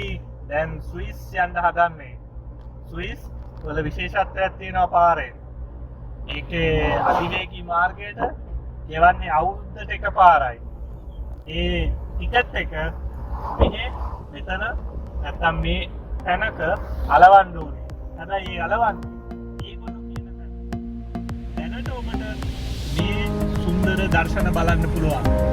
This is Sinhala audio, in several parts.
අපි දැන් ස්විස් යන්න හදන්නේ. ස්විස් වල විශේෂත්වයක් තියෙනවා පාරේ. ඒකේ අධිවේගී මාර්ගයට ගෙවන්නේ අවුරුද්දට එක පාරයි. ඒ ටිකට් එක මෙතන නැත්තම් මේ තැනක අලවන්න ඕනේ. හැබැයි ඒ අලවන්නේ ඒගොල්ලෝ කියන තැන. දැනට ඔබට මේ සුන්දර දර්ශන බලන්න පුළුවන්.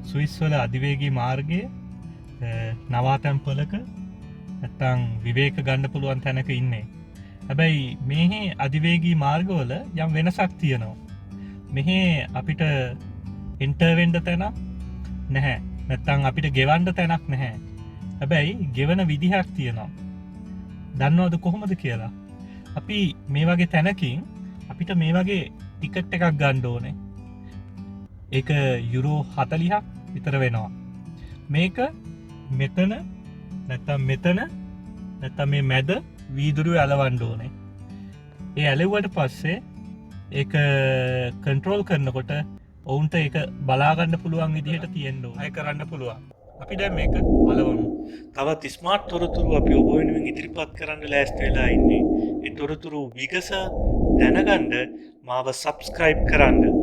ස්විස් වල අධිවේගී මාර්ගයේ නවාතැන්පලක නැත්තම් විවේක ගන්න පුළුවන් තැනක ඉන්නේ. හැබැයි මෙහි අධිවේගී මාර්ගවල යම් වෙනසක් තියෙනවා. මෙහි අපිට එන්ටර් වෙන්න තැනක් නැහැ. නැත්තම් අපිට ගෙවන්න තැනක් නැහැ. හැබැයි ගෙවන විදිහක් තියෙනවා. දන්නවද කොහොමද කියලා? අපි මේ වගේ තැනකින් අපිට මේ වගේ ටිකට් එකක් ගන්න ඕනේ. ඒක යුරෝ 40ක් විතර වෙනවා. මේක මෙතන නැත්තම් මේ මැද වීදුරුවේ අලවන්න ඕනේ. ඒ ඇලෙව්වට පස්සේ ඒක කන්ට්‍රෝල් කරනකොට ඔවුන්ට ඒක බලා ගන්න පුළුවන් විදිහට තියෙන්න ඕනේ. අය කරන්න පුළුවන්. අපි දැන් මේක අලවමු. තවත් ස්මාර්ට් තොරතුරු අපි ඔබ වෙනුවෙන් ඉදිරිපත් කරන්න ලෑස්ති වෙලා ඉන්නේ. ඒ තොරතුරු විගස දැනගන්න මාව සබ්ස්ක්‍රයිබ් කරන්න.